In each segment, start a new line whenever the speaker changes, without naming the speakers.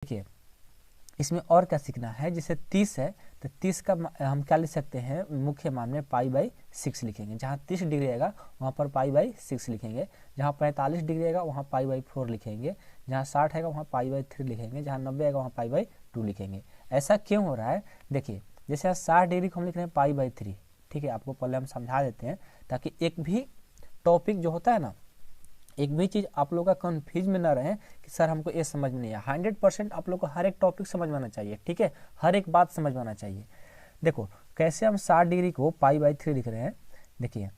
देखिए इसमें और क्या सीखना है, जैसे 30 है तो 30 का हम क्या लिख सकते हैं, मुख्य मान में π/6 लिखेंगे। जहाँ 30 डिग्री आएगा वहाँ पर π/6 लिखेंगे। जहाँ 45 डिग्री आएगा वहाँ π/4 लिखेंगे। जहाँ 60 आएगा वहाँ π/3 लिखेंगे। जहाँ 90 आएगा वहाँ π/2 लिखेंगे। ऐसा क्यों हो रहा है, देखिए जैसे 60 डिग्री को हम लिख रहे हैं π/3, ठीक है। आपको पहले हम समझा देते हैं ताकि एक भी टॉपिक जो होता है ना, एक भी चीज़ आप लोग का कन्फ्यूज में ना रहे कि सर हमको ये समझ में नहीं है। 100% आप लोग को हर एक टॉपिक समझ में आना चाहिए, ठीक है। हर एक बात समझ में आना चाहिए। देखो कैसे हम 60 डिग्री को π/3 लिख रहे हैं। देखिए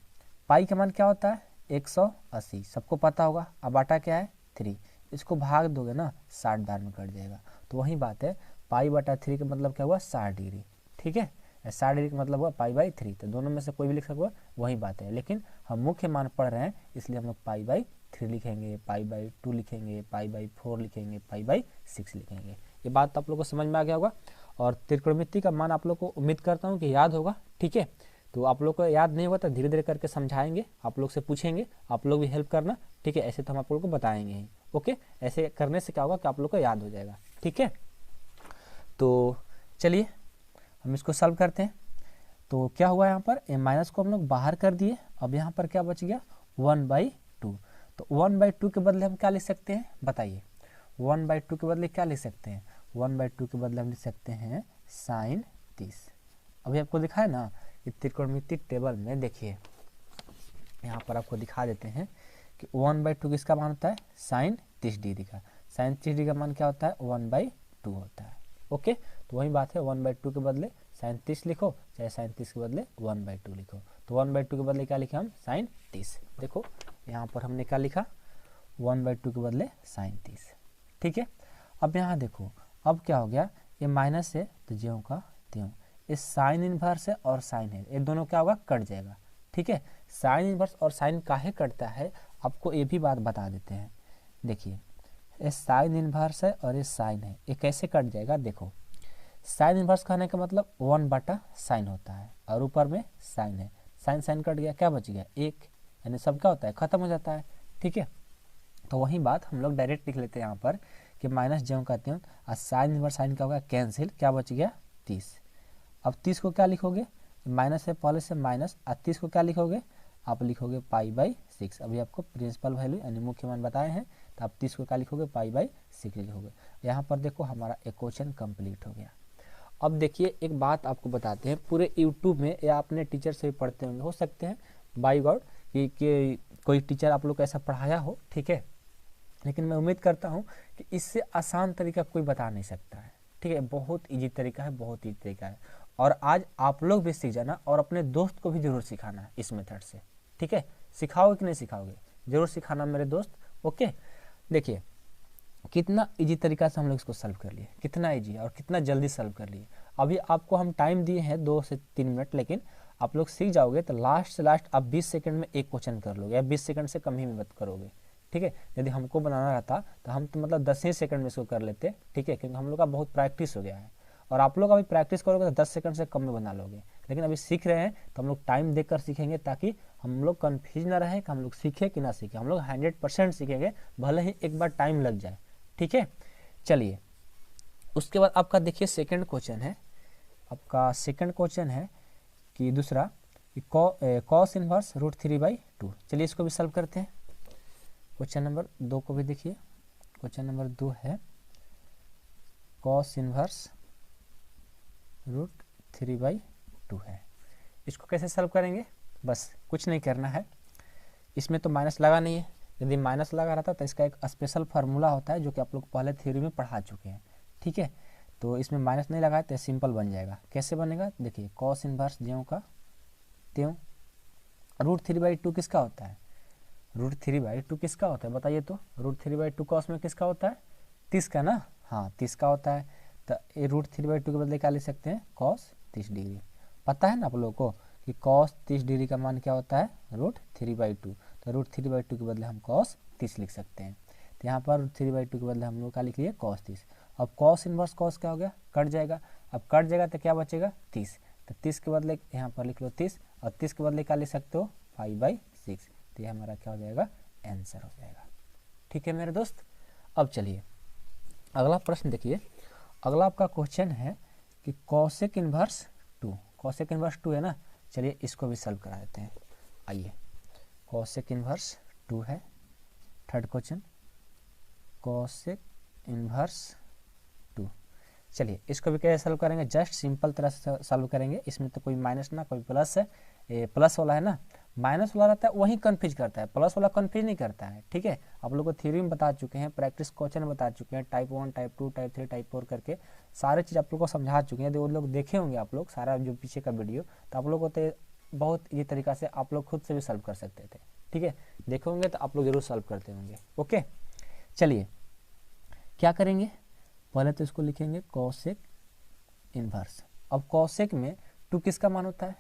पाई का मान क्या होता है 180, सबको पता होगा। अब बाटा क्या है 3, इसको भाग दोगे ना 60 बार में कट जाएगा। तो वही बात है, π/3 का मतलब क्या हुआ 60 डिग्री, ठीक है। 60 डिग्री का मतलब हुआ π/3। तो दोनों में से कोई भी लिख सकता, वही बात है। लेकिन हम मुख्य मान पढ़ रहे हैं इसलिए हम लोग π/3 लिखेंगे, π/2 लिखेंगे, π/4 लिखेंगे, π/6 लिखेंगे। ये बात आप लोग को समझ में आ गया होगा। और त्रिकोणमिति का मान आप लोग को उम्मीद करता हूँ कि याद होगा, ठीक है। तो आप लोग को याद नहीं होगा तो धीरे धीरे करके समझाएंगे, आप लोग से पूछेंगे, आप लोग भी हेल्प करना, ठीक है। ऐसे तो हम आप लोग को बताएंगे ही, ओके। ऐसे करने से क्या होगा कि आप लोग को याद हो जाएगा, ठीक है। तो चलिए हम इसको सॉल्व करते हैं। तो क्या हुआ यहाँ पर, ए माइनस को हम लोग बाहर कर दिए। अब यहाँ पर क्या बच गया 1/2। तो 1/2 के बदले हम क्या लिख सकते हैं बताइए। 1/2 के बदले क्या लिख सकते हैं, 1/2 के बदले हम लिख सकते हैं sin 30। अभी आपको दिखा है ना कि त्रिकोणमिति टेबल में, देखिए यहाँ पर आपको दिखा देते हैं कि 1/2 किसका मान होता है sin 30 डिग्री का। sin 30 डिग्री का मान क्या होता है 1/2 होता है, ओके। तो वही बात है, 1/2 के बदले sin 30 लिखो, चाहे sin 30 के बदले 1/2 लिखो। तो 1/2 के बदले क्या लिखे हम sin 30। देखो यहाँ पर हमने क्या लिखा 1/2 के बदले sin 30, ठीक है। अब यहाँ देखो अब क्या हो गया, ये माइनस है तो ज्यों का त्यों, ये साइन इनवर्स है और साइन है, ये दोनों क्या होगा कट जाएगा, ठीक है। साइन इनवर्स और साइन काहे कटता है आपको ये भी बात बता देते हैं। देखिए ये साइन इनवर्स है और ये साइन है, ये कैसे कट जाएगा। देखो साइन इनवर्स कहने का मतलब 1/sin होता है और ऊपर में साइन है। साइन साइन कट गया, क्या बच गया 1, यानी सब क्या होता है खत्म हो जाता है, ठीक है। तो वही बात हम लोग डायरेक्ट लिख लेते हैं यहाँ पर कि माइनस ज्यों का त्यों, और साइन इनवर्स साइन का होगा कैंसिल, क्या बच गया 30। अब 30 को क्या लिखोगे, माइनस है पहले से माइनस, और 30 को क्या लिखोगे आप लिखोगे π/6। अभी आपको प्रिंसिपल वैल्यू यानी मुख्य मान बताए हैं, तो आप 30 को क्या लिखोगे π/6 लिखोगे। यहाँ पर देखो हमारा एक क्वेश्चन कंप्लीट हो गया। अब देखिए एक बात आपको बताते हैं, पूरे यूट्यूब में या अपने टीचर से भी पढ़ते होंगे, हो सकते हैं बाई गॉड कि कोई टीचर आप लोग को ऐसा पढ़ाया हो, ठीक है। लेकिन मैं उम्मीद करता हूँ कि इससे आसान तरीका कोई बता नहीं सकता है, ठीक है। बहुत इजी तरीका है, बहुत इजी तरीका है। और आज आप लोग भी सीख जाना और अपने दोस्त को भी जरूर सिखाना इस मेथड से, ठीक है। सिखाओगे कि नहीं सिखाओगे, जरूर सिखाना मेरे दोस्त, ओके। देखिए कितना इजी तरीका से हम लोग इसको सॉल्व कर लिए, कितना इजी और कितना जल्दी सॉल्व कर लिए। अभी आपको हम टाइम दिए हैं 2 से 3 मिनट, लेकिन आप लोग सीख जाओगे तो लास्ट से लास्ट आप 20 सेकंड में एक क्वेश्चन कर लोगे, या 20 सेकंड से कम ही मत करोगे, ठीक है। यदि हमको बनाना रहता तो हम तो मतलब 10 ही सेकंड में इसको कर लेते, ठीक है, क्योंकि हम लोग का बहुत प्रैक्टिस हो गया है। और आप लोग अभी प्रैक्टिस करोगे तो 10 सेकंड से कम में बना लोगे। लेकिन अभी सीख रहे हैं तो हम लोग टाइम देकर सीखेंगे, ताकि हम लोग कन्फ्यूज ना रहे कि हम लोग सीखे कि ना सीखे। हम लोग 100% सीखेंगे, भले ही एक बार टाइम लग जाए, ठीक है। चलिए उसके बाद आपका देखिए सेकंड क्वेश्चन है, आपका सेकंड क्वेश्चन है कि दूसरा कॉस इनवर्स √3/2। चलिए इसको भी सॉल्व करते हैं। क्वेश्चन नंबर 2 को भी देखिए, क्वेश्चन नंबर 2 है कॉस इनवर्स √3/2 है। इसको कैसे सॉल्व करेंगे, बस कुछ नहीं करना है। इसमें तो माइनस लगा नहीं है, यदि माइनस लगा रहता तो इसका एक स्पेशल फार्मूला होता है जो कि आप लोग पहले थ्योरी में पढ़ा चुके हैं, ठीक है। तो इसमें माइनस नहीं लगा है तो सिंपल बन जाएगा। कैसे बनेगा देखिए, कॉस इनवर्स ज्यों का त्यों, √3/2 किसका होता है, √3/2 किसका होता है बताइए तो। √3/2 कॉस में किसका होता है 30 का ना, हाँ 30 का होता है। तो ये √3/2 के बदले क्या लिख सकते हैं कॉस 30 डिग्री। पता है ना आप लोगों को कि कॉस 30 डिग्री का मान क्या होता है √3/2। तो √3/2 के बदले हम कॉस 30 लिख सकते हैं। तो यहाँ पर √3/2 के बदले हम लोग क्या लिख लिए कॉस 30। अब कॉस इनवर्स कॉस क्या हो गया कट जाएगा, अब कट जाएगा तो क्या बचेगा 30। तो 30 के बदले यहाँ पर लिख लो 30, और 30 के बदले क्या लिख सकते हो 5/6। तो ये हमारा क्या हो जाएगा आंसर हो जाएगा, ठीक है मेरे दोस्त। अब चलिए अगला प्रश्न देखिए, अगला आपका क्वेश्चन है कि कॉसेक इनवर्स 2, कॉसेक इनवर्स 2 है ना, चलिए इसको भी सॉल्व करा देते हैं। आइए, कॉसेक इनवर्स 2 है, थर्ड क्वेश्चन कॉसेक इनवर्स 2। चलिए इसको भी कैसे सॉल्व करेंगे, जस्ट सिंपल तरह से सॉल्व करेंगे। इसमें तो कोई माइनस ना कोई प्लस है, ये प्लस वाला है ना, माइनस वाला रहता है वही कन्फ्यूज करता है, प्लस वाला कन्फ्यूज नहीं करता है। ठीक है, आप लोग को थ्योरी में बता चुके हैं, प्रैक्टिस क्वेश्चन बता चुके हैं, टाइप 1 टाइप 2 टाइप 3 टाइप 4 करके सारे चीज़ आप लोग को समझा चुके हैं। यदि वो लोग देखे होंगे आप लोग सारा जो पीछे का वीडियो, तो आप लोग को तो बहुत ये तरीका से आप लोग खुद से भी सॉल्व कर सकते थे। ठीक है, देखे होंगे तो आप लोग जरूर सॉल्व करते होंगे। ओके, चलिए क्या करेंगे, पहले तो इसको लिखेंगे कॉसेक इनवर्स। अब कॉसेक में 2 किसका मान होता है,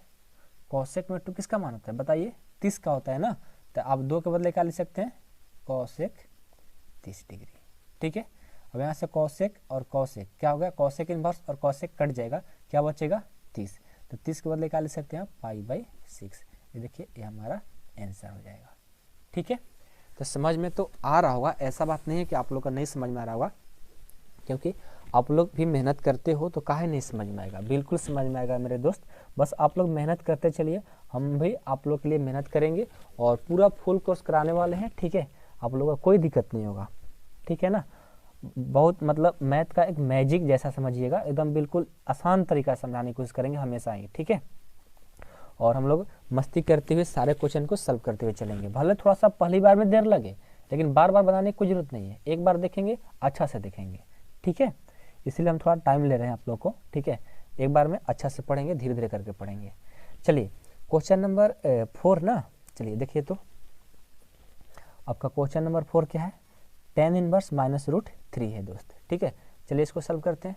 कॉसेक में 2 किसका मान होता है बताइए, 30 का होता है ना, तो आप 2 के बदले क्या लिख सकते हैं, कॉसेक 30 डिग्री। ठीक है, अब यहाँ से कॉसेक और कॉसेक क्या हो गया, कॉसेक इनवर्स और कॉसेक कट जाएगा, क्या बचेगा 30, तो 30 के बदले क्या लिख सकते हैं पाई/6। ये देखिए ये हमारा आंसर हो जाएगा। ठीक है, तो समझ में तो आ रहा होगा, ऐसा बात नहीं है कि आप लोग का नहीं समझ में आ रहा होगा, क्योंकि आप लोग भी मेहनत करते हो तो काहे नहीं समझ में आएगा, बिल्कुल समझ में आएगा मेरे दोस्त। बस आप लोग मेहनत करते चलिए, हम भी आप लोग के लिए मेहनत करेंगे और पूरा फुल कोर्स कराने वाले हैं। ठीक है, आप लोगों का कोई दिक्कत नहीं होगा। ठीक है ना, बहुत मतलब मैथ का एक मैजिक जैसा समझिएगा, एकदम बिल्कुल आसान तरीका से समझाने की कोशिश करेंगे हमेशा ही। ठीक है, और हम लोग मस्ती करते हुए सारे क्वेश्चन को सॉल्व करते हुए चलेंगे, भले थोड़ा सा पहली बार में देर लगे, लेकिन बार बार बनाने की कोई जरूरत नहीं है, एक बार देखेंगे अच्छा से देखेंगे। ठीक है, इसलिए हम थोड़ा टाइम ले रहे हैं आप लोग को। ठीक है, एक बार में अच्छा से पढ़ेंगे, धीरे धीरे करके पढ़ेंगे। चलिए क्वेश्चन नंबर 4 ना, चलिए देखिए तो आपका क्वेश्चन नंबर 4 क्या है, tan इनवर्स -√3 है दोस्त। ठीक है, चलिए इसको सॉल्व करते हैं।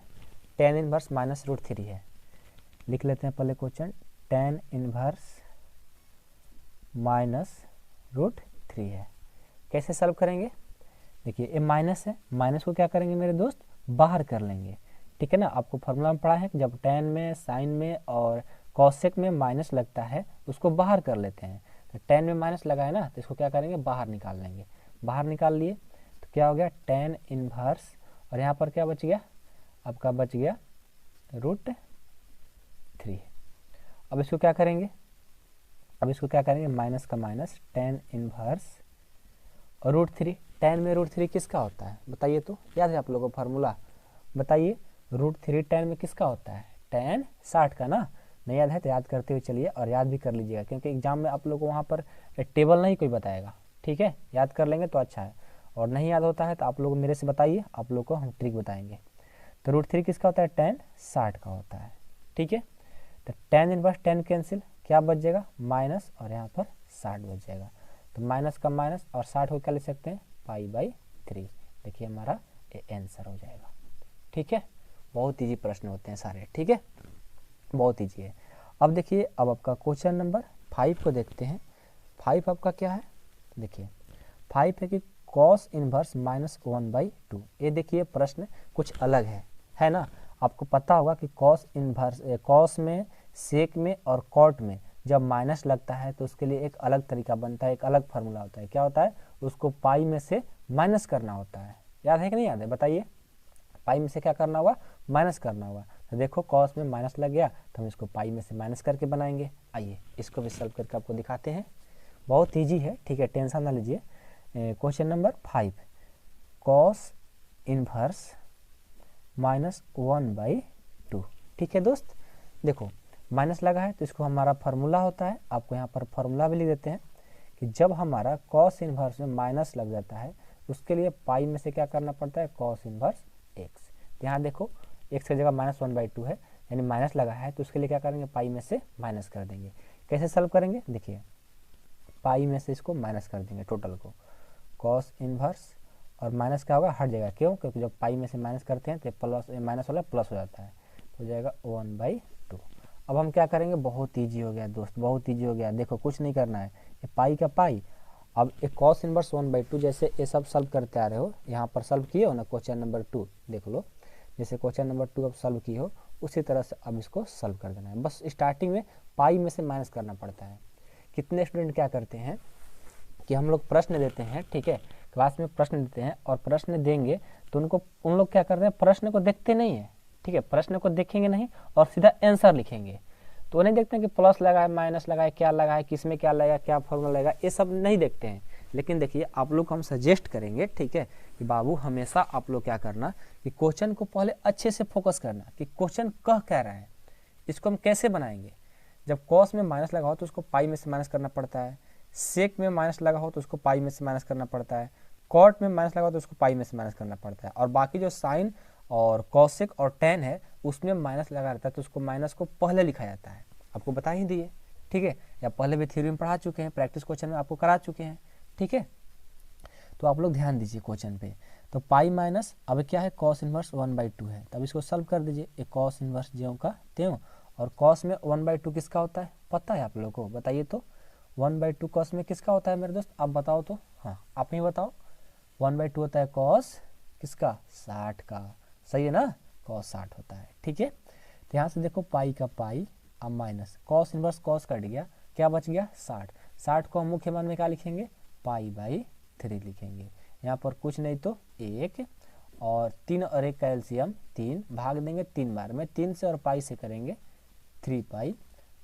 tan इनवर्स -√3 है, लिख लेते हैं पहले क्वेश्चन, tan इनवर्स -√3 है। कैसे सॉल्व करेंगे, देखिए ये माइनस है, माइनस को क्या करेंगे मेरे दोस्त, बाहर कर लेंगे। ठीक है ना, आपको फॉर्मूला में पढ़ा है कि जब tan में, साइन में और कॉसेक में माइनस लगता है उसको बाहर कर लेते हैं। तो tan में माइनस लगा है ना, तो इसको क्या करेंगे, बाहर निकाल लेंगे। बाहर निकाल लिए तो क्या हो गया, tan इनवर्स, और यहाँ पर क्या बच गया, आपका बच गया √3। अब इसको क्या करेंगे, अब इसको क्या करेंगे, माइनस का माइनस, tan इनवर्स और √3। tan में √3 किसका होता है बताइए तो, याद है आप लोगों को फार्मूला, बताइए √3 tan में किसका होता है, tan 60 का ना, नहीं याद है तो याद करते हुए चलिए और याद भी कर लीजिएगा, क्योंकि एग्जाम में आप लोग को वहाँ पर टेबल नहीं कोई बताएगा। ठीक है, याद कर लेंगे तो अच्छा है, और नहीं याद होता है तो आप लोग मेरे से बताइए, आप लोग को हम ट्रिक बताएंगे। तो √3 किसका होता है, tan 60 का होता है। ठीक है, तो tan इनवर्स tan कैंसिल, क्या बच जाएगा, माइनस, और यहाँ पर 60 बच जाएगा, तो माइनस का माइनस और 60 को क्या ले सकते हैं, पाई/3। देखिए हमारा ये आंसर हो जाएगा। ठीक है, बहुत इजी प्रश्न होते हैं सारे। ठीक है, बहुत इजी है। अब देखिए, अब आपका क्वेश्चन नंबर 5 को देखते हैं। 5 आपका क्या है, देखिए 5 है कि cos इनवर्स -1/2। ये देखिए प्रश्न कुछ अलग है ना, आपको पता होगा कि cos इनवर्स, cos में, सेक में और कॉट में जब माइनस लगता है तो उसके लिए एक अलग तरीका बनता है, एक अलग फार्मूला होता है। क्या होता है, उसको पाई में से माइनस करना होता है। याद है कि नहीं याद है बताइए, पाई में से क्या करना होगा, माइनस करना होगा। तो देखो कॉस में माइनस लग गया तो हम इसको पाई में से माइनस करके बनाएंगे। आइए इसको भी सॉल्व करके आपको दिखाते हैं, बहुत ईजी है। ठीक है, टेंशन ना लीजिए। Question number 5, cos inverse -1/2। ठीक है दोस्त, देखो माइनस लगा है तो इसको हमारा फार्मूला होता है, आपको यहाँ पर फार्मूला भी लिख देते हैं कि जब हमारा कॉस इनवर्स में माइनस लग जाता है उसके लिए पाई में से क्या करना पड़ता है, कॉस इनवर्स एक्स। यहाँ देखो एक्स की जगह -1/2 है, यानी माइनस लगा है तो उसके लिए क्या करेंगे, पाई में से माइनस कर देंगे। कैसे सॉल्व करेंगे, देखिए पाई में से इसको माइनस कर देंगे टोटल को, कॉस इनवर्स और माइनस क्या होगा, हट जाएगा। क्यों, क्योंकि जब पाई में से माइनस करते हैं तो प्लस, माइनस वाला प्लस हो जाता है, तो हो जाएगा 1/2। अब हम क्या करेंगे, बहुत ईजी हो गया दोस्त, बहुत ईजी हो गया। देखो कुछ नहीं करना है, ये पाई का पाई। अब एक कॉस इनवर्स 1/2 जैसे ये सब सॉल्व करते आ रहे हो, यहाँ पर सॉल्व किए हो ना क्वेश्चन नंबर 2, देख लो जैसे क्वेश्चन नंबर 2 अब सॉल्व किए हो उसी तरह से अब इसको सॉल्व कर देना है। बस स्टार्टिंग में पाई में से माइनस करना पड़ता है। कितने स्टूडेंट क्या करते हैं कि हम लोग प्रश्न देते हैं, ठीक है, क्लास में प्रश्न देते हैं और प्रश्न देंगे तो उन लोग क्या करते हैं, प्रश्न को देखते नहीं है, ठीक है, प्रश्न को देखेंगे नहीं और सीधा आंसर लिखेंगे। तो नहीं देखते हैं कि प्लस लगा है, माइनस लगा है, क्या लगा है, किस में क्या लगेगा, क्या फॉर्मूला लगेगा, ये सब नहीं देखते हैं। लेकिन देखिए आप लोग को हम सजेस्ट करेंगे, ठीक है, कि बाबू हमेशा आप लोग क्या करना कि क्वेश्चन को पहले अच्छे से फोकस करना कि क्वेश्चन कह क्या रहा है, इसको हम कैसे बनाएंगे। जब कॉस में माइनस लगा हो तो उसको पाई में से माइनस करना पड़ता है, सेक में माइनस लगा हो तो उसको पाई में से माइनस करना पड़ता है, कॉट में माइनस लगा हो तो उसको पाई में से माइनस करना पड़ता है, और बाकी जो साइन और कॉसेक और टेन है उसमें माइनस लगा रहता है तो उसको माइनस को पहले लिखा जाता है। आपको बता ही दिए, ठीक है, या पहले भी थ्योरी में पढ़ा चुके हैं, प्रैक्टिस क्वेश्चन में आपको करा चुके हैं, ठीक है। तो आप लोग ध्यान दीजिए क्वेश्चन पे। तो पाई माइनस अब क्या है, कॉस इनवर्स 1/2 है, तब इसको सॉल्व कर दीजिए। एक कॉस इनवर्स ज्यों का त्यों, और कॉस में 1/2 किसका होता है, पता है आप लोगों को, बताइए तो 1/2 कॉस में किसका होता है मेरे दोस्त, आप बताओ तो, हाँ आप ही बताओ। 1/2 होता है कॉस किसका, 60 का, सही है ना, कॉस 60 होता है, ठीक है। तो यहाँ से देखो पाई का पाई, अब minus cos inverse cos cut गया, क्या बच गया 60। 60 को हम मुख्य मान में क्या लिखेंगे, पाई/3 लिखेंगे। यहाँ पर कुछ नहीं तो 1 और 3 और 1 का एलसीएम 3, भाग देंगे 3 बार में, 3 से और पाई से करेंगे 3 पाई,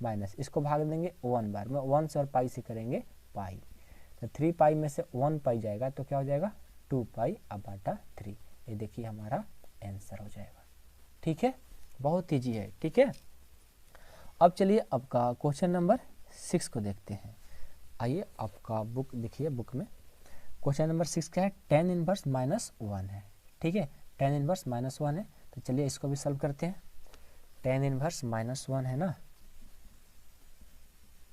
माइनस इसको भाग देंगे 1 बार में, 1 से और पाई से करेंगे पाई। तो 3 पाई में से 1 पाई जाएगा तो क्या हो जाएगा 2 पाई अब बाटा 3। ये देखिए हमारा आंसर हो जाएगा, ठीक है, बहुत ईजी है, ठीक है। अब चलिए आपका क्वेश्चन नंबर 6 को देखते हैं। आइए आपका बुक देखिए, बुक में क्वेश्चन नंबर 6 क्या है, tan इनवर्स -1 है, ठीक है, tan इनवर्स -1 है। तो चलिए इसको भी सॉल्व करते हैं। tan इनवर्स -1 है ना,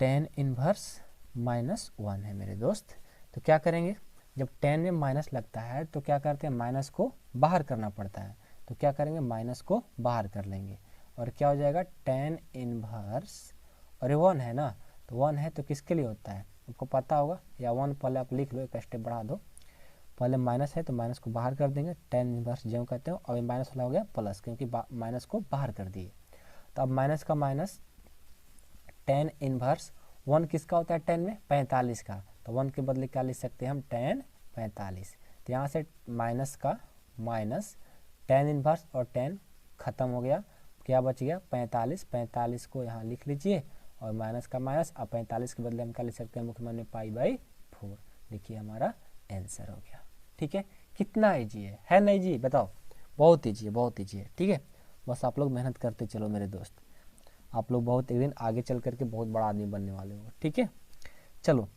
tan इनवर्स -1 है मेरे दोस्त। तो क्या करेंगे, जब tan में माइनस लगता है तो क्या करते हैं, माइनस को बाहर करना पड़ता है। तो क्या करेंगे, माइनस को बाहर कर लेंगे और क्या हो जाएगा tan इनवर्स, और ये 1 है ना, तो 1 है तो किसके लिए होता है आपको पता होगा, या 1 पहले आप लिख लो, एक स्टेप बढ़ा दो। पहले माइनस है तो माइनस को बाहर कर देंगे, tan इनवर्स जो कहते हैं, और ये माइनस वाला हो गया प्लस, क्योंकि माइनस को बाहर कर दिए। तो अब माइनस का माइनस, tan इनवर्स 1 किसका होता है, tan में 45 का, तो 1 के बदले क्या लिख सकते हैं हम, tan 45। तो यहाँ से माइनस का माइनस, tan इनवर्स और tan खत्म हो गया, क्या बच गया 45। 45 को यहाँ लिख लीजिए और माइनस का माइनस, अब 45 के बदले हम क्या लिख सकते हैं, मुख्य मान में पाई/4। देखिए हमारा आंसर हो गया, ठीक है। कितना ईजी है ना, ईजी बताओ, बहुत ईजी है, बहुत ईजी है, ठीक है। बस आप लोग मेहनत करते चलो मेरे दोस्त, आप लोग बहुत एक दिन आगे चल करके बहुत बड़ा आदमी बनने वाले हो, ठीक है। चलो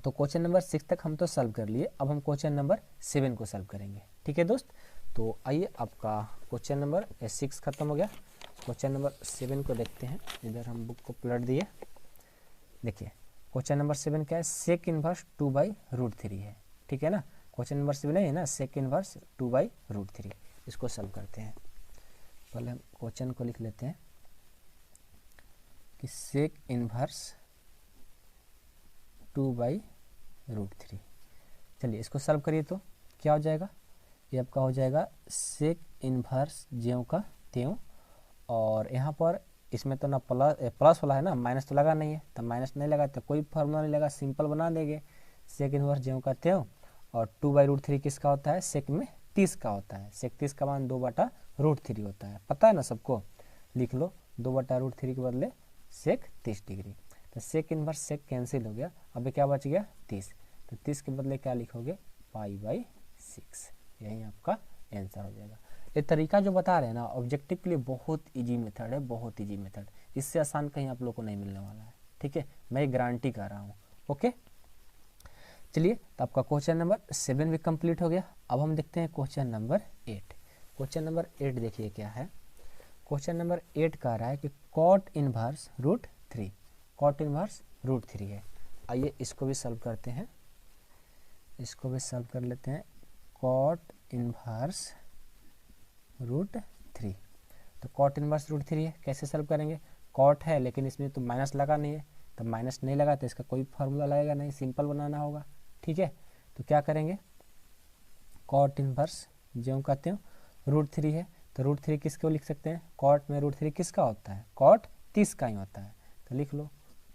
तो क्वेश्चन नंबर 6 तक हम तो सॉल्व कर लिए, अब हम क्वेश्चन नंबर 7 को सॉल्व करेंगे, ठीक है दोस्त। तो आइए आपका क्वेश्चन नंबर 6 खत्म हो गया, क्वेश्चन नंबर 7 को देखते हैं। इधर हम बुक को पलट दिए, देखिए क्वेश्चन नंबर 7 क्या है, सेक इनवर्स 2/√3 है, ठीक है ना। क्वेश्चन नंबर 7 है ना, सेक इनवर्स 2/√3, इसको सॉल्व करते हैं। पहले हम क्वेश्चन को लिख लेते हैं कि सेक इनवर्स 2/√3। चलिए इसको सॉल्व करिए तो क्या हो जाएगा, ये आपका हो जाएगा सेक इनवर्स ज्यों का त्यों, और यहाँ पर इसमें तो ना प्लस वाला है ना, माइनस तो लगा नहीं है, तो माइनस नहीं लगा तो कोई फार्मूला नहीं लगा, सिंपल बना देंगे सेक इनवर्स ज्यों का त्यों। और 2/√3 किसका होता है, सेक में 30 का होता है, सेक 30 का मान 2/√3 होता है, पता है ना सबको, लिख लो 2/√3 के बदले सेक 30 डिग्री। तो सेक इनवर्स सेक कैंसिल हो गया, अब क्या बच गया 30, तो 30 के बदले क्या लिखोगे पाई/6, यही आपका आंसर हो जाएगा। ये तरीका जो बता रहे हैं ना ऑब्जेक्टिव के लिए बहुत इजी मेथड है, बहुत इजी मेथड, इससे आसान कहीं आप लोग को नहीं मिलने वाला है, ठीक है, मैं गारंटी कर रहा हूँ, ओके। चलिए तो आपका क्वेश्चन नंबर 7 भी कंप्लीट हो गया। अब हम देखते हैं क्वेश्चन नंबर 8। क्वेश्चन नंबर 8 देखिए क्या है, क्वेश्चन नंबर 8 कह रहा है कि कॉट इनवर्स √3, कॉट इनवर्स √3 है। आइए इसको भी सॉल्व करते हैं, इसको भी सॉल्व कर लेते हैं। कॉट इनवर्स √3, तो कॉट इनवर्स √3 है, कैसे सॉल्व करेंगे, कॉट है लेकिन इसमें तो माइनस लगा नहीं है, तो माइनस नहीं लगा तो इसका कोई फार्मूला लगेगा नहीं, सिंपल बनाना होगा, ठीक है। तो क्या करेंगे, कॉट इनवर्स ज्यों का त्यों √3 है, तो √3 किसको लिख सकते हैं, कॉट में √3 किसका होता है, कॉट 30 का ही होता है, तो लिख लो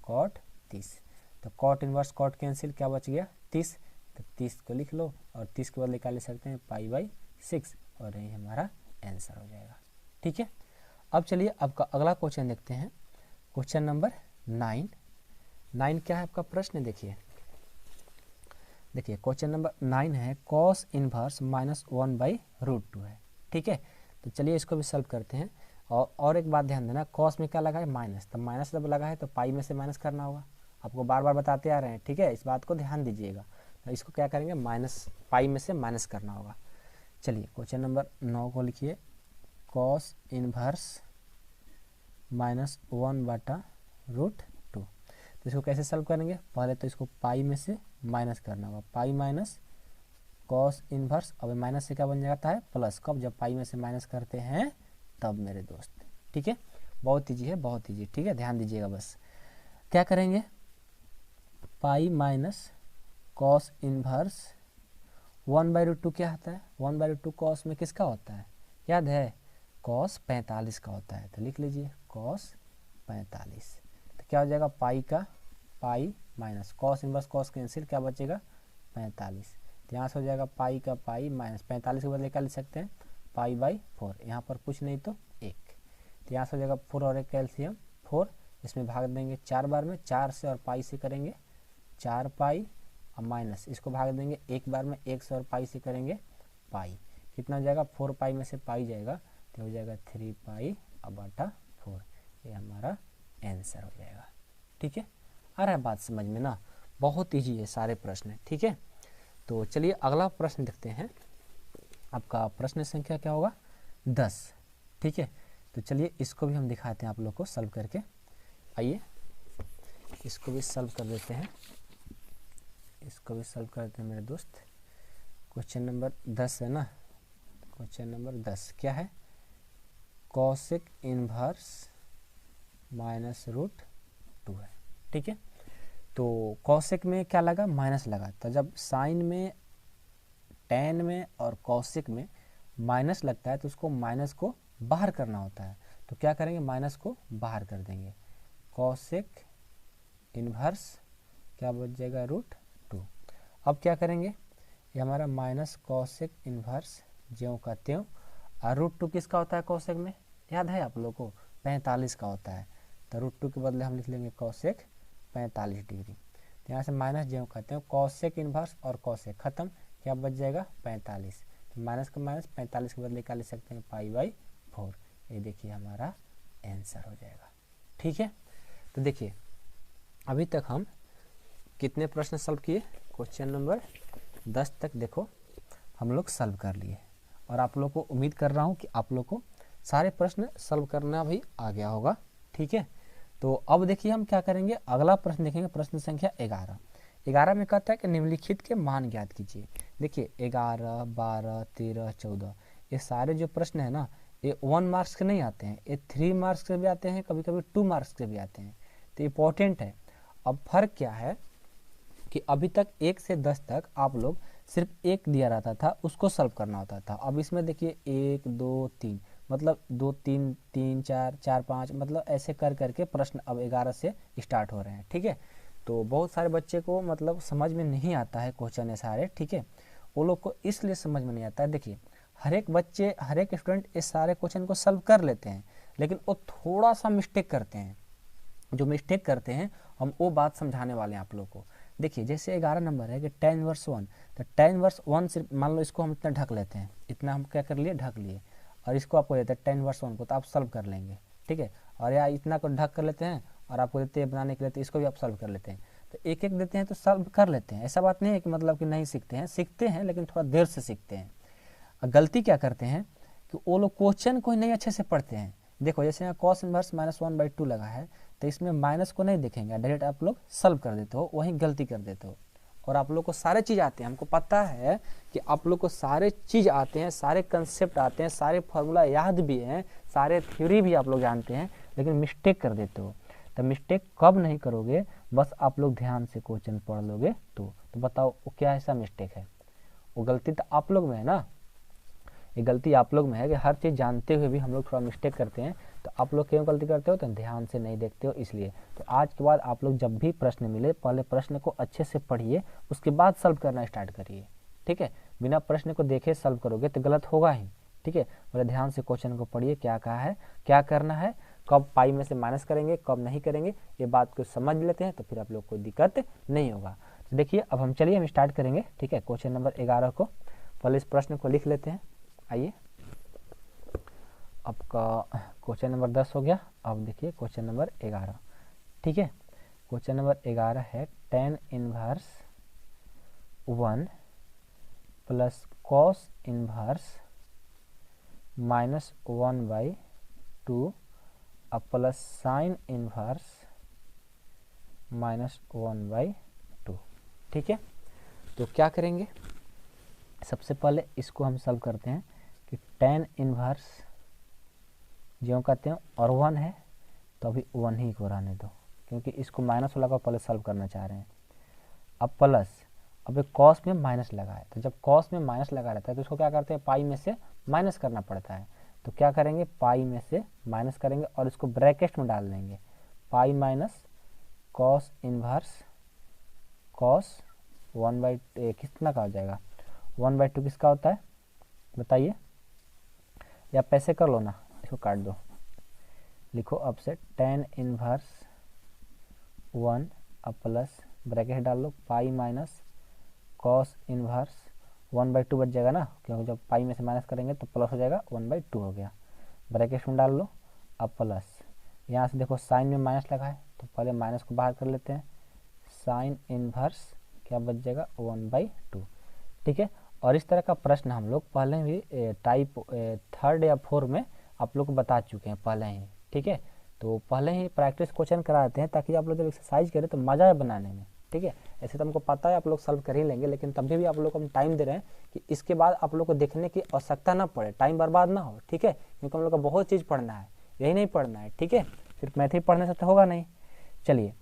कॉट 30। तो कॉट इनवर्स कॉट कैंसिल, क्या बच गया 30, तो 30 को लिख लो और 30 के बाद निकाल ले सकते हैं π/6 और यही हमारा आंसर हो जाएगा। ठीक है, अब चलिए आपका अगला क्वेश्चन देखते हैं। क्वेश्चन नंबर 9 क्या है आपका प्रश्न, देखिए क्वेश्चन नंबर 9 है cos इनवर्स -1/√2 है। ठीक है, तो चलिए इसको भी सॉल्व करते हैं। और एक बात ध्यान देना, cos में क्या लगा है माइनस, तो माइनस जब लगा है तो पाई में से माइनस करना होगा, आपको बार बार बताते आ रहे हैं। ठीक है, इस बात को ध्यान दीजिएगा। तो इसको क्या करेंगे, माइनस पाई में से माइनस करना होगा। चलिए क्वेश्चन नंबर 9 को लिखिए, cos इनवर्स -1/√2। तो इसको कैसे सॉल्व करेंगे, पहले तो इसको पाई में से माइनस करना होगा, पाई माइनस cos इनवर्स। अब माइनस से क्या बन जाता है प्लस, कब, जब पाई में से माइनस करते हैं तब मेरे दोस्त। ठीक है, बहुत ईजी है, बहुत ईजी। ठीक है, ध्यान दीजिएगा। बस क्या करेंगे, पाई माइनस cos इनवर्स 1/√2 क्या होता है, 1/√2 cos में किसका होता है, याद है, cos 45 का होता है। तो लिख लीजिए cos 45। तो क्या हो जाएगा, पाई का pi minus cos inverse cos cancel, क्या बचेगा 45। तो यहाँ से हो जाएगा पाई का पाई माइनस 45 के बदले क्या लिख सकते हैं π/4, यहाँ पर कुछ नहीं तो 1। तो यहाँ से हो जाएगा 4 और 1 कैल्शियम 4, इसमें भाग देंगे 4 बार में, 4 से और पाई से करेंगे 4 पाई और माइनस इसको भाग देंगे 1 बार में, 1 से और पाई से करेंगे पाई। कितना हो जाएगा, 4 पाई में से पाई जाएगा तो हो जाएगा 3 π/4। ये हमारा आंसर हो जाएगा। ठीक है, आ रहा है बात समझ में ना, बहुत ईजी है सारे प्रश्न। ठीक है, तो चलिए अगला प्रश्न देखते हैं। आपका प्रश्न संख्या क्या होगा 10। ठीक है, तो चलिए इसको भी हम दिखाते हैं आप लोग को सॉल्व करके। आइए इसको भी सॉल्व कर देते हैं, इसको भी सॉल्व करते हैं मेरे दोस्त। क्वेश्चन नंबर 10 है ना, क्वेश्चन नंबर 10 क्या है, कॉसेक इनवर्स -√2 है। ठीक है, तो कॉसेक में क्या लगा, माइनस लगा, तो जब साइन में, टेन में और कॉसेक में माइनस लगता है तो उसको माइनस को बाहर करना होता है। तो क्या करेंगे, माइनस को बाहर कर देंगे, कॉसेक इनवर्स क्या बच जाएगा √2। अब क्या करेंगे, ये हमारा माइनस कॉसेक इनवर्स ज्यों का त्यों, और √2 किसका होता है कॉसेक में, याद है आप लोग को 45 का होता है। तो √2 के बदले हम लिख लेंगे कॉसेक 45 डिग्री। तो यहाँ से माइनस ज्यों का त्यों, कॉसेक इनवर्स और कॉसेक खत्म, क्या बच जाएगा 45। तो माइनस का माइनस, 45 के बदले क्या लिख सकते हैं π/4। ये देखिए हमारा आंसर हो जाएगा। ठीक है, तो देखिए अभी तक हम कितने प्रश्न सॉल्व किए, क्वेश्चन नंबर 10 तक देखो हम लोग सॉल्व कर लिए, और आप लोग को उम्मीद कर रहा हूँ कि आप लोग को सारे प्रश्न सॉल्व करना भी आ गया होगा। ठीक है, तो अब देखिए हम क्या करेंगे, अगला प्रश्न देखेंगे, प्रश्न संख्या 11 में कहता है कि निम्नलिखित के मान ज्ञात कीजिए। देखिए 11, 12, 13, 14 ये सारे जो प्रश्न है ना, ये 1 मार्क्स के नहीं आते हैं, ये 3 मार्क्स के भी आते हैं, कभी कभी 2 मार्क्स के भी आते हैं। तो इम्पोर्टेंट है। अब फर्क क्या है कि अभी तक 1 से 10 तक आप लोग सिर्फ एक दिया रहता था, उसको सॉल्व करना होता था। अब इसमें देखिए 1, 2, 3 मतलब 2, 3, 3, 4, 4, 5 मतलब ऐसे कर करके प्रश्न अब 11 से स्टार्ट हो रहे हैं। ठीक है, तो बहुत सारे बच्चे को मतलब समझ में नहीं आता है क्वेश्चन है सारे। ठीक है, वो लोग को इसलिए समझ में नहीं आता है। देखिए हर एक बच्चे, हर एक स्टूडेंट इस सारे क्वेश्चन को सॉल्व कर लेते हैं, लेकिन वो थोड़ा सा मिस्टेक करते हैं। जो मिस्टेक करते हैं हम वो बात समझाने वाले हैं आप लोग को। देखिए जैसे 11 नंबर है कि tan इनवर्स 1, तो tan इनवर्स 1 सिर्फ मान लो इसको हम इतना ढक लेते हैं, इतना हम क्या कर लिए ढक लिए, और इसको आपको देते हैं tan इनवर्स 1 को, तो आप सॉल्व कर लेंगे। ठीक है, और या इतना को ढक कर लेते हैं और आपको देते हैं बनाने के लिए, तो इसको भी आप सॉल्व कर लेते हैं। तो एक एक देते हैं तो सॉल्व कर लेते हैं। ऐसा बात नहीं है कि मतलब कि नहीं सीखते हैं लेकिन थोड़ा देर से सीखते हैं। और गलती क्या करते हैं कि वो लोग क्वेश्चन को नहीं अच्छे से पढ़ते हैं। देखो जैसे यहाँ cos इनवर्स -1/2 लगा है, तो इसमें माइनस को नहीं देखेंगे, डायरेक्ट आप लोग सॉल्व कर देते हो, वहीं गलती कर देते हो। और आप लोग को सारे चीज़ आते हैं, हमको पता है कि आप लोग को सारे चीज़ आते हैं, सारे कंसेप्ट आते हैं, सारे फार्मूला याद भी हैं, सारे थ्योरी भी आप लोग जानते हैं, लेकिन मिस्टेक कर देते हो। तो मिस्टेक कब नहीं करोगे, बस आप लोग ध्यान से क्वेश्चन पढ़ लोगे तो बताओ वो क्या ऐसा मिस्टेक है, वो गलती तो आप लोग में है ना। ये गलती आप लोग में है कि हर चीज़ जानते हुए भी हम लोग थोड़ा मिस्टेक करते हैं। तो आप लोग क्यों गलती करते हो? तो ध्यान से नहीं देखते हो इसलिए। तो आज के बाद आप लोग जब भी प्रश्न मिले पहले प्रश्न को अच्छे से पढ़िए, उसके बाद सॉल्व करना स्टार्ट करिए, ठीक है। बिना प्रश्न को देखे सॉल्व करोगे तो गलत होगा ही, ठीक है। पहले ध्यान से क्वेश्चन को पढ़िए, क्या कहा है, क्या करना है, कब पाई में से माइनस करेंगे, कब नहीं करेंगे, ये बात को समझ लेते हैं तो फिर आप लोग को दिक्कत नहीं होगा। तो देखिए अब हम चलिए हम स्टार्ट करेंगे, ठीक है। क्वेश्चन नंबर 11 को पहले इस प्रश्न को लिख लेते हैं। आइए, आपका क्वेश्चन नंबर 10 हो गया। अब देखिए क्वेश्चन नंबर 11, ठीक है। क्वेश्चन नंबर 11 है tan inverse 1 plus cos inverse -1/2 अब प्लस साइन इनवर्स -1/2, ठीक है। तो क्या करेंगे, सबसे पहले इसको हम सॉल्व करते हैं कि tan इनवर्स जो कहते हैं और 1 है तो अभी 1 ही को रहने दो, क्योंकि इसको माइनस वाला का पहले सॉल्व करना चाह रहे हैं। अब प्लस, अब एक कॉस में माइनस लगा है, तो जब कॉस में माइनस लगा रहता है तो इसको क्या करते हैं, पाई में से माइनस करना पड़ता है। तो क्या करेंगे, पाई में से माइनस करेंगे और इसको ब्रैकेट में डाल देंगे, pi minus cos inverse cos 1/, कितना का हो जाएगा, 1/2 किसका होता है बताइए, या पैसे कर लो ना, इसको काट दो, लिखो अब से tan इनवर्स 1 अब प्लस ब्रैकेट डाल लो, पाई माइनस कॉस इनवर्स 1/2 बच जाएगा ना, क्योंकि जब पाई में से माइनस करेंगे तो प्लस हो जाएगा, 1/2 हो गया, ब्रैकेट में डाल लो। अब प्लस यहाँ से देखो साइन में माइनस लगा है तो पहले माइनस को बाहर कर लेते हैं, साइन इनवर्स क्या बच जाएगा, 1/2, ठीक है। और इस तरह का प्रश्न हम लोग पहले भी टाइप 3rd या 4 में आप लोग को बता चुके हैं पहले ही, ठीक है। तो पहले ही प्रैक्टिस क्वेश्चन कराते हैं ताकि आप लोग जब एक्सरसाइज करें तो मज़ा है बनाने में, ठीक है। ऐसे तो हमको पता है आप लोग सॉल्व कर ही लेंगे, लेकिन तभी भी आप लोग को हम टाइम दे रहे हैं कि इसके बाद आप लोग को देखने की आवश्यकता ना पड़े, टाइम बर्बाद ना हो, ठीक है। क्योंकि हम लोग को बहुत चीज़ पढ़ना है, यही नहीं पढ़ना है, ठीक है। सिर्फ मैथ ही पढ़ने से तो होगा नहीं। चलिए,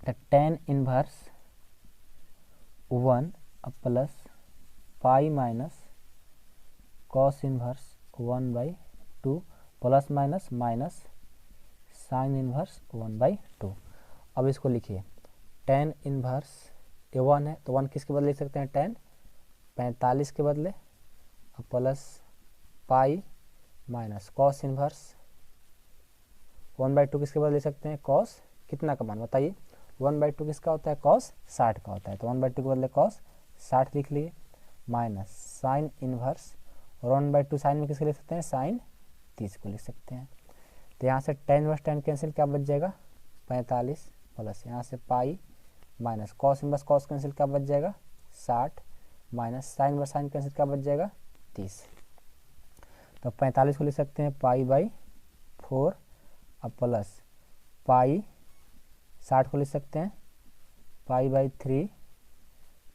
तो tan इनवर्स 1 अब plus pi minus cos inverse 1/2 plus minus minus sine inverse 1/2। अब इसको लिखिए, tan इनवर्स ये 1 है तो 1 किसके बदले लिख सकते हैं, tan 45 के बदले, अब plus pi minus cos inverse 1/2 किसके बदले लिख सकते हैं, कॉस कितना का मान बताइए, 1/2 किसका होता है, कॉस 60 का होता है, तो 1/2 के बदले कॉस 60 लिख लिए, माइनस साइन इनवर्स और 1/2 साइन में किसके लिख सकते हैं, साइन 30 को लिख सकते हैं। तो यहाँ से tan इनवर्स tan कैंसिल क्या बच जाएगा, 45 प्लस यहाँ से pi minus cos inverse cos cancel क्या बच जाएगा, 60 minus sine inverse sine cancel क्या बच जाएगा, 30। तो 45 को लिख सकते हैं पाई/4 अब प्लस पाई 60 को लिख सकते हैं पाई/3,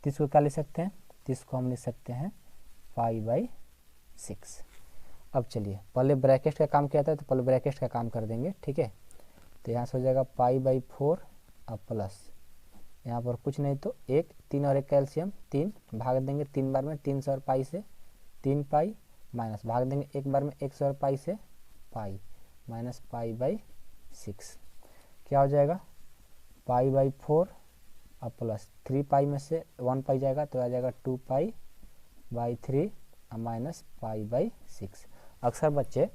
30 को क्या लिख सकते हैं, 30 को हम लिख सकते हैं पाई/6। अब चलिए पहले ब्रैकेट का काम किया था तो पहले ब्रैकेट का काम कर देंगे, ठीक है। तो यहाँ से हो जाएगा पाई/4 अब प्लस यहाँ पर कुछ नहीं तो 1 3 और 1 कैल्शियम 3 भाग देंगे 3 बार में 300 और पाई से 3 पाई माइनस भाग देंगे 1 बार में 100 और पाई से पाई माइनस पाई/6 क्या हो जाएगा, पाई/4 अब प्लस 3 पाई में से 1 पाई जाएगा तो आ जाएगा 2 पाई/3 माइनस पाई/6। अक्सर बच्चे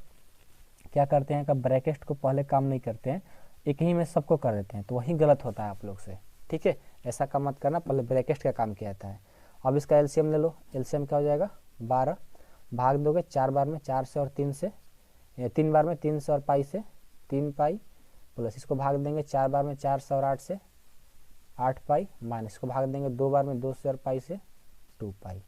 क्या करते हैं कि ब्रैकेट को पहले काम नहीं करते हैं, एक ही में सबको कर देते हैं, तो वही गलत होता है आप लोग से, ठीक है। ऐसा काम मत करना, पहले ब्रैकेट का काम किया जाता है। अब इसका एलसीएम ले लो, एलसीएम क्या हो जाएगा 12, भाग दोगे 4 बार में 4 से और 3 से, 3 बार में 300 और पाई से 3 पाई प्लस इसको भाग देंगे 4 बार में 400 और 8 से 8 पाई माइनस इसको भाग देंगे 2 बार में 2 से और पाई से 2 पाई।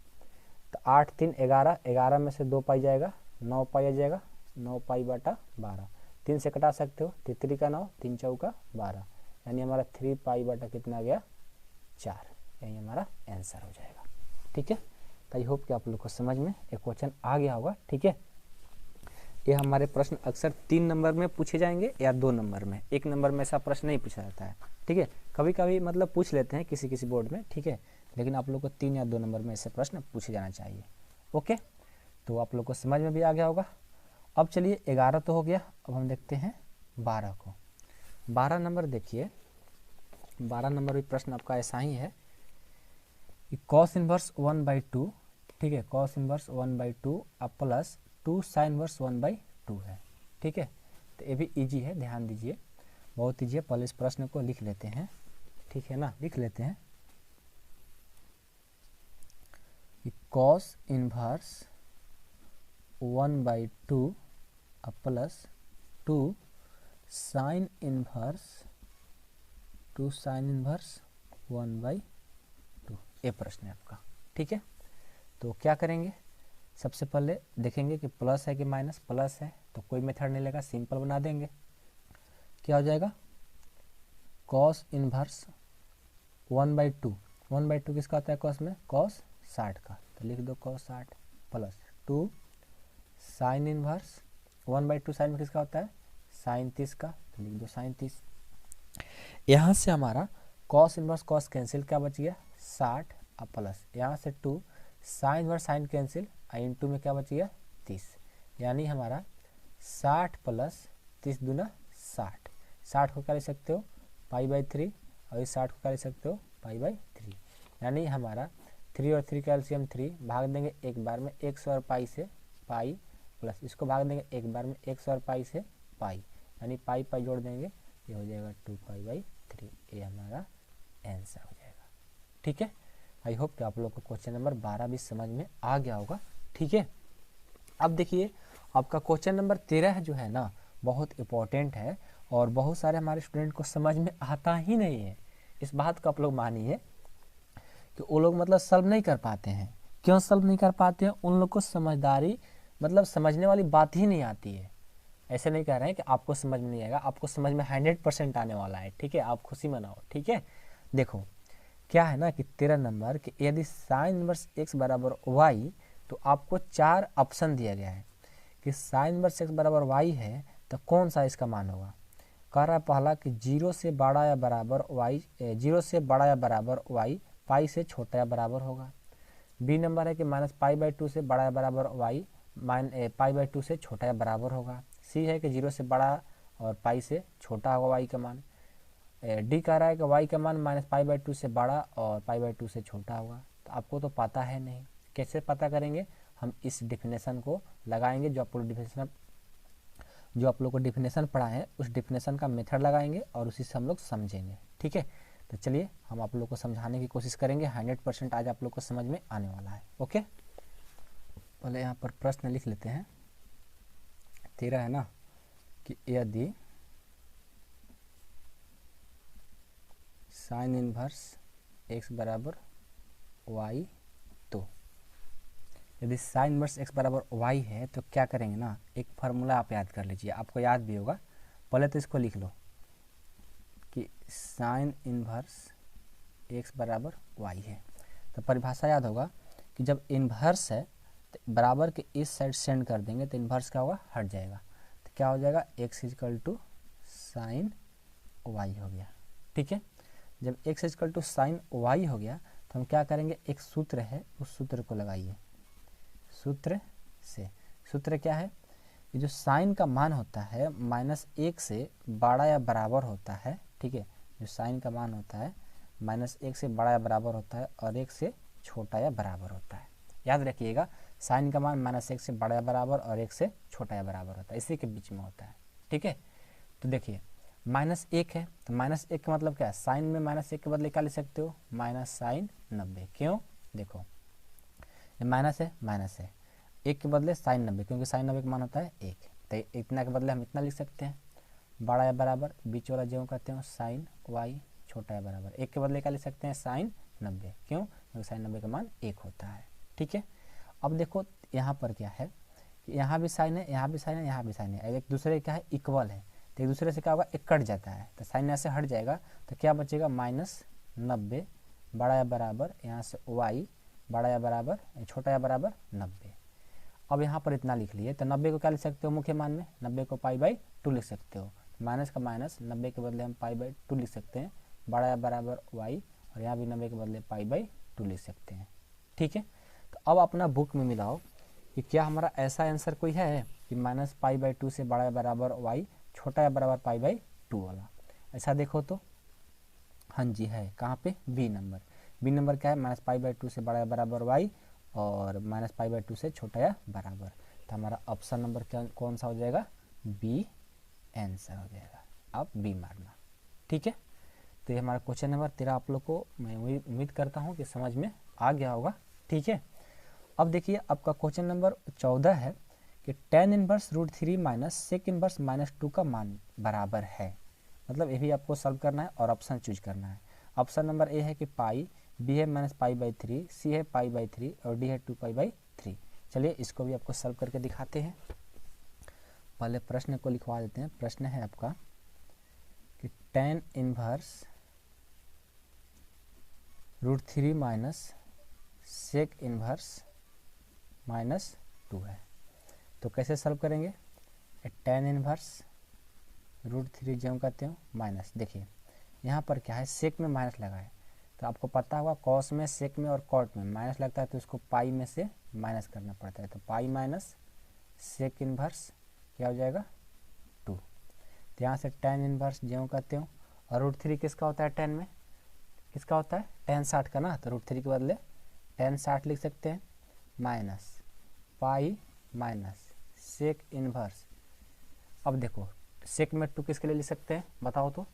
तो 8 3 11, 11 में से 2 पाई जाएगा 9 पाई आ जाएगा, 9 पाई/12, 3 से कटा सकते हो, 3 का 9 3 चौका 12, यानी हमारा 3 पाई/, कितना गया 4, यही हमारा आंसर हो जाएगा, ठीक है। तो आई होप कि आप लोग को समझ में एक क्वेश्चन आ गया होगा, ठीक है। ये हमारे प्रश्न अक्सर 3 नंबर में पूछे जाएंगे या 2 नंबर में, 1 नंबर में ऐसा प्रश्न नहीं पूछा जाता है, ठीक है। कभी कभी मतलब पूछ लेते हैं किसी किसी बोर्ड में, ठीक है, लेकिन आप लोग को 3 या 2 नंबर में ऐसे प्रश्न पूछे जाना चाहिए, ओके। तो आप लोग को समझ में भी आ गया होगा। अब चलिए 11 तो हो गया, अब हम देखते हैं 12 को। 12 नंबर देखिए, 12 नंबर भी प्रश्न आपका ऐसा ही है कि cos इनवर्स 1/2, ठीक है, cos इनवर्स 1/2 अब प्लस 2 sin इनवर्स 1/2 है, ठीक है। तो ये भी इजी है, ध्यान दीजिए, बहुत इजी है। पहले इस प्रश्न को लिख लेते हैं, ठीक है ना, लिख लेते हैं कि cos इनवर्स 1/2 अब प्लस 2 sin इनवर्स 1/2, ये प्रश्न है आपका, ठीक है। तो क्या करेंगे, सबसे पहले देखेंगे कि प्लस है कि माइनस। प्लस है तो कोई मेथड नहीं लेगा, सिंपल बना देंगे। क्या हो जाएगा, cos इनवर्स 1/2, 1/2 किसका होता है cos में, cos 60 का, तो लिख दो cos 60 plus 2 sin inverse 1/2 sine में किसका होता है, sin 30 का, तो लिख दो sin 30। यहाँ से हमारा cos इनवर्स cos कैंसिल, क्या बच गया 60 अब प्लस यहाँ से 2 sin inverse sin cancel, into में क्या बच गया 30, यानी हमारा 60 प्लस 30 दूना 60। 60 को क्या लिख सकते हो π/3 और इस 60 को क्या लिख सकते हो π/3, यानी हमारा 3 और 3 कैल्शियम 3, भाग देंगे एक बार में 100 और पाई से पाई, प्लस इसको भाग देंगे एक बार में 100 और पाई से पाई, यानी पाई पाई जोड़ देंगे, ये हो जाएगा 2π/3, ये हमारा आंसर हो जाएगा, ठीक है। आई होप कि आप लोग को क्वेश्चन नंबर 12 भी समझ में आ गया होगा, ठीक है। अब देखिए आपका क्वेश्चन नंबर 13 जो है ना, बहुत इंपॉर्टेंट है और बहुत सारे हमारे स्टूडेंट को समझ में आता ही नहीं है। इस बात को आप लोग मानिए कि वो लोग मतलब सॉल्व नहीं कर पाते हैं। क्यों सॉल्व नहीं कर पाते हैं, उन लोग को समझदारी मतलब समझने वाली बात ही नहीं आती है। ऐसे नहीं कह रहे हैं कि आपको समझ में नहीं आएगा, आपको समझ में 100% आने वाला है, ठीक है, आप खुशी मनाओ, ठीक है। देखो क्या है ना कि 13 नंबर कि यदि साइन इनवर्स x बराबर y, तो आपको 4 ऑप्शन दिया गया है कि साइन इनवर्स x बराबर y है तो कौन सा इसका मान होगा। कह रहा है पहला कि 0 से बड़ा या बराबर y, 0 से बड़ा या बराबर y पाई से छोटा या बराबर होगा। बी नंबर है कि -π/2 से बड़ा या बराबर y π/2 से छोटा या बराबर होगा। सी है कि 0 से बड़ा और पाई से छोटा होगा y का मान। डी कह रहा है कि y का मान -π/2 से बड़ा और π/2 से छोटा होगा। तो आपको तो पता है नहीं, कैसे पता करेंगे, हम इस डिफिनेशन को लगाएंगे, जो आप लोग को डिफिनेशन पढ़ा है उस डिफिनेशन का मेथड लगाएंगे और उसी से हम लोग समझेंगे, ठीक है। तो चलिए हम आप लोग को समझाने की कोशिश करेंगे, 100% आज आप लोग को समझ में आने वाला है, ओके। पहले यहाँ पर प्रश्न लिख लेते हैं, 13 है ना, कि यदि साइन इनवर्स x बराबर y, तो यदि साइन इनवर्स x बराबर y है तो क्या करेंगे ना, एक फार्मूला आप याद कर लीजिए, आपको याद भी होगा। पहले तो इसको लिख लो कि साइन इनवर्स x बराबर y है, तो परिभाषा याद होगा कि जब इन्वर्स है तो बराबर के इस साइड सेंड कर देंगे तो इन्वर्स क्या होगा, हट जाएगा। तो क्या हो जाएगा, x = साइन y हो गया, ठीक है। जब x = साइन y हो गया तो हम क्या करेंगे, एक सूत्र है उस सूत्र को लगाइए। सूत्र क्या है, ये जो साइन का मान होता है -1 से बड़ा या बराबर होता है, ठीक है। जो साइन का मान होता है -1 से बड़ा या बराबर होता है और 1 से छोटा या बराबर होता है। याद रखिएगा, साइन का मान -1 से बड़ा या बराबर और 1 से छोटा या बराबर होता है, इसी के बीच में होता है, ठीक है। तो देखिए -1 है तो -1 का मतलब क्या है, साइन में -1 के बदले क्या लिख सकते हो, -sin90। क्यों, देखो ये माइनस है, 1 के बदले sin90, क्योंकि sin90 का मान होता है 1, तो इतना के बदले हम इतना लिख सकते हैं। बड़ा या बराबर, बीच वाला जो कहते हैं sin y, छोटा या बराबर, 1 के बदले क्या लिख सकते हैं, sin90, क्यों, क्योंकि sin90 का मान 1 होता है, ठीक है। अब देखो यहाँ पर क्या है, यहाँ भी साइन है, यहाँ भी साइन है, यहाँ भी साइन है, एक दूसरे क्या है, इक्वल है, तो एक दूसरे से क्या होगा, एक कट जाता है, तो साइन यहाँ से हट जाएगा, तो क्या बचेगा, -90 बड़ा या बराबर, यहाँ से y बड़ा या बराबर, छोटा या बराबर 90। अब यहाँ पर इतना लिख लिए, तो 90 को क्या लिख सकते हो मुख्य मान में, 90 को π/2 लिख सकते हो, माइनस का माइनस, 90 के बदले हम π/2 लिख सकते हैं, बड़ा या बराबर y, और यहाँ भी 90 के बदले π/2 लिख सकते हैं, ठीक है। तो अब अपना बुक में मिलाओ कि क्या हमारा ऐसा आंसर कोई है कि -π/2 से बड़ा या बराबर y छोटा या बराबर π/2 वाला, ऐसा देखो तो हाँ जी है। कहाँ पे? बी नंबर क्या है? -π/2 से बड़ा या बराबर y और -π/2 से छोटा या बराबर। तो हमारा ऑप्शन नंबर क्या कौन सा हो जाएगा? बी आंसर हो जाएगा। आप बी मारना, ठीक है। तो ये हमारा क्वेश्चन नंबर 13 आप लोग को मैं उम्मीद करता हूँ कि समझ में आ गया होगा, ठीक है। अब देखिए आपका क्वेश्चन नंबर 14 है कि tan inverse √3 minus sec inverse -2 का मान बराबर है। मतलब ये भी आपको सॉल्व करना है और ऑप्शन चूज करना है। ऑप्शन नंबर ए है कि पाई, बी है -π/3, सी है π/3 और डी है 2π/3। चलिए इसको भी आपको सॉल्व करके दिखाते हैं। पहले प्रश्न को लिखवा देते हैं। प्रश्न है आपका कि tan inverse √3 minus sec inverse -2 है। तो कैसे सॉल्व करेंगे? tan इनवर्स √3 जो कहते हो माइनस, देखिए यहाँ पर क्या है, सेक में माइनस लगा है तो आपको पता होगा कॉस में, सेक में और कॉट में माइनस लगता है तो उसको पाई में से माइनस करना पड़ता है। तो पाई माइनस सेक इनवर्स क्या हो जाएगा? 2। तो यहाँ से tan इनवर्स जो कहते हो, और √3 किसका होता है? tan में किसका होता है? tan 60 का ना, तो √3 के बदले tan 60 लिख सकते हैं minus pi minus sec inverse. अब देखो सेक में 2 किसके लिए लिख सकते हैं? बताओ तो,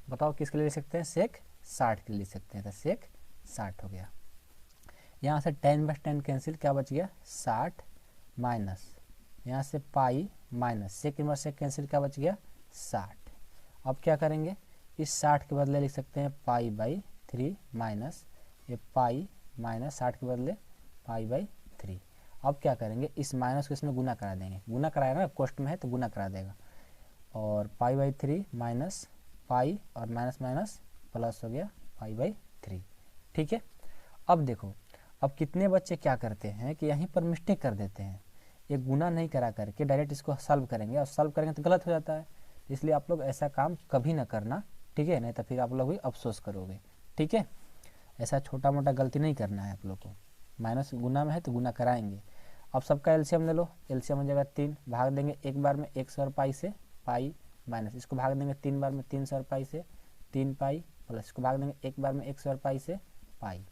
बताओ किसके लिए लिख सकते हैं? सेक 60 के लिए लिख सकते हैं। तो सेक 60 हो गया। यहाँ से tan बस tan कैंसिल, क्या बच गया? 60 माइनस यहाँ से पाई माइनस सेक इनवर्स से कैंसिल, क्या बच गया? 60। अब क्या करेंगे? इस 60 के बदले लिख सकते हैं π/3 माइनस ये पाई माइनस 60 के बदले π/3। अब क्या करेंगे? इस माइनस को इसमें गुना करा देंगे, गुना कराया ना, कोष्ट में है तो गुना करा देगा। और π/3 माइनस पाई और माइनस माइनस प्लस हो गया π/3, ठीक है। अब देखो, अब कितने बच्चे क्या करते हैं कि यहीं पर मिस्टेक कर देते हैं, ये गुना नहीं करा करके डायरेक्ट इसको सॉल्व करेंगे, और सॉल्व करेंगे तो गलत हो जाता है। इसलिए आप लोग ऐसा काम कभी ना करना, ठीक है, नहीं तो फिर आप लोग भी अफसोस करोगे, ठीक है। ऐसा छोटा मोटा गलती नहीं करना है आप लोग को। माइनस गुना में है तो गुना कराएंगे। अब सबका एलसीएम ले लो, एलसीएम हो जाएगा 3, भाग देंगे एक बार में 100 और पाई से पाई माइनस, इसको भाग देंगे 3 बार में 300 और पाई से 3 पाई प्लस इसको भाग देंगे एक बार में 100 और पाई से पाई।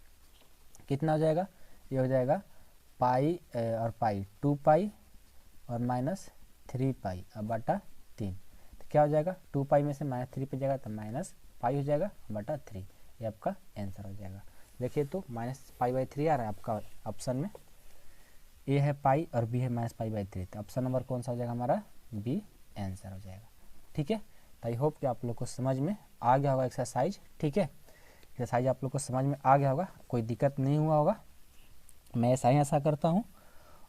कितना हो जाएगा? ये हो जाएगा पाई और पाई 2 पाई और माइनस 3 पाई अब बटा 3। तो क्या हो जाएगा? 2 पाई में से -3 पे जाएगा तो माइनस पाई हो जाएगा बटा 3। ये आपका आंसर हो जाएगा। देखिए तो -π/3 आ रहा है आपका ऑप्शन में। ए है पाई और बी है -π/3। तो ऑप्शन नंबर कौन सा हो जाएगा हमारा? बी आंसर हो जाएगा, ठीक है। तो आई होप कि आप लोग को समझ में आ गया होगा एक्सरसाइज, ठीक है। एक्सरसाइज आप लोग को समझ में आ गया होगा, कोई दिक्कत नहीं हुआ होगा, मैं ऐसा ही आशा करता हूँ।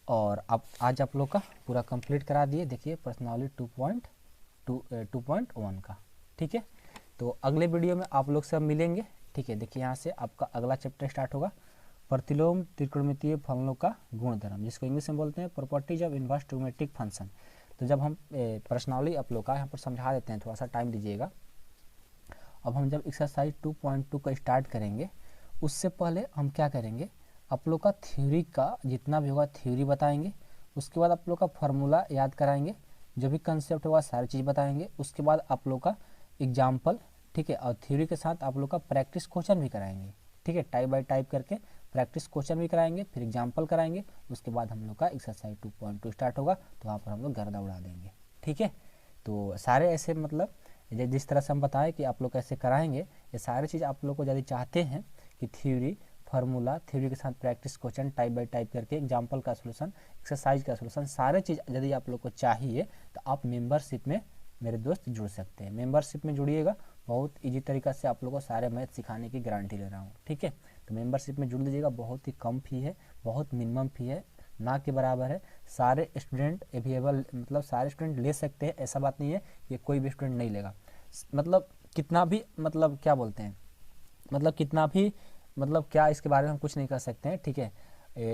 और अब आज आप लोग का पूरा कंप्लीट करा दिए। देखिए प्रश्नावली 2.1 का, ठीक है। तो अगले वीडियो में आप लोग से हम मिलेंगे, ठीक है। देखिए यहाँ से आपका अगला चैप्टर स्टार्ट होगा, प्रतिलोम त्रिकोणमितीय फलनों का गुणधर्म, जिसको इंग्लिश में बोलते हैं properties of inverse trigonometric function. तो जब हम प्रश्नावली आप लोग का यहाँ पर समझा देते हैं, थोड़ा सा टाइम दीजिएगा। अब हम जब एक्सरसाइज 2.2 का स्टार्ट करेंगे, उससे पहले हम क्या करेंगे, आप लोग का थ्योरी का जितना भी होगा थ्योरी बताएंगे। उसके बाद आप लोग का फार्मूला याद कराएंगे, जो भी कंसेप्ट होगा सारी चीज़ बताएंगे। उसके बाद आप लोग का एग्जाम्पल, ठीक है, और थ्योरी के साथ आप लोग का प्रैक्टिस क्वेश्चन भी कराएंगे, ठीक है। टाइप बाय टाइप करके प्रैक्टिस क्वेश्चन भी कराएंगे, फिर एग्जाम्पल कराएंगे। उसके बाद हम लोग का एक्सरसाइज 2.2 स्टार्ट होगा, तो वहाँ पर हम लोग गर्दा उड़ा देंगे, ठीक है। तो सारे ऐसे मतलब जिस तरह से हम बताएं कि आप लोग कैसे कराएंगे, ये सारी चीज़ आप लोग को यदि चाहते हैं कि थ्योरी, फार्मूला, थ्योरी के साथ practice question type bye type करके एग्जाम्पल का सोल्यूशन, एक्सरसाइज का सोल्यूशन, सारे चीज़ यदि आप लोग को चाहिए तो आप मेंबरशिप में मेरे दोस्त जुड़ सकते हैं। मेंबरशिप में जुड़िएगा, बहुत इजी तरीका से आप लोगों को सारे मैथ सिखाने की गारंटी ले रहा हूँ, ठीक है। तो मेंबरशिप में जुड़ लीजिएगा, बहुत ही कम फी है, बहुत मिनिमम फी है, ना के बराबर है। सारे स्टूडेंट अवेलेबल, मतलब सारे स्टूडेंट ले सकते हैं, ऐसा बात नहीं है कि कोई भी स्टूडेंट नहीं लेगा। मतलब कितना भी, मतलब क्या बोलते हैं, मतलब कितना भी, मतलब क्या इसके बारे में हम कुछ नहीं कर सकते हैं, ठीक है।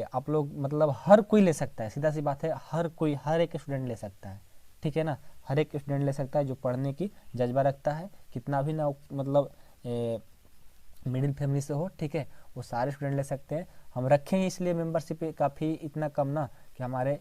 आप लोग मतलब हर कोई ले सकता है, सीधा सी बात है, हर कोई, हर एक स्टूडेंट ले सकता है, ठीक है ना। हर एक स्टूडेंट ले सकता है जो पढ़ने की जज्बा रखता है, कितना भी ना मतलब मिडिल फैमिली से हो, ठीक है, वो सारे स्टूडेंट ले सकते हैं। हम रखें ही इसलिए मेंबरशिप का फी इतना कम ना कि हमारे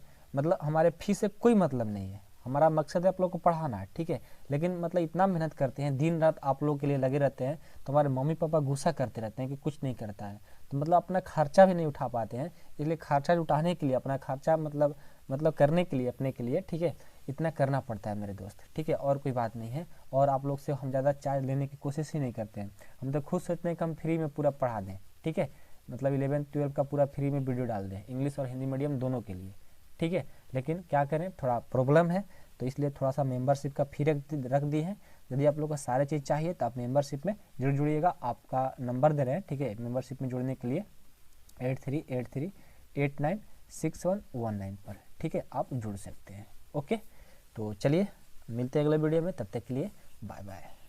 फी से कोई मतलब नहीं है, हमारा मकसद है आप लोग को पढ़ाना है, ठीक है। लेकिन मतलब इतना मेहनत करते हैं, दिन रात आप लोग के लिए लगे रहते हैं, तो हमारे मम्मी पापा गुस्सा करते रहते हैं कि कुछ नहीं करता है, तो मतलब अपना खर्चा भी नहीं उठा पाते हैं। इसलिए खर्चा उठाने के लिए, अपना खर्चा मतलब करने के लिए, अपने के लिए, ठीक है, इतना करना पड़ता है मेरे दोस्त, ठीक है। और कोई बात नहीं है, और आप लोग से हम ज़्यादा चार्ज लेने की कोशिश ही नहीं करते हैं। हम तो खुद सोचते हैं कि हम फ्री में पूरा पढ़ा दें, ठीक है, मतलब 11th-12th का पूरा फ्री में वीडियो डाल दें, इंग्लिश और हिंदी मीडियम दोनों के लिए, ठीक है। लेकिन क्या करें, थोड़ा प्रॉब्लम है, तो इसलिए थोड़ा सा मेंबरशिप का फी रख दी है। यदि आप लोग को सारे चीज़ चाहिए तो आप मेंबरशिप में जरूर जुड़िएगा। आपका नंबर दे रहे हैं, ठीक है, मेंबरशिप में जुड़ने के लिए 8383896119 पर, ठीक है, आप जुड़ सकते हैं। ओके, तो चलिए मिलते हैं अगले वीडियो में, तब तक के लिए बाय बाय।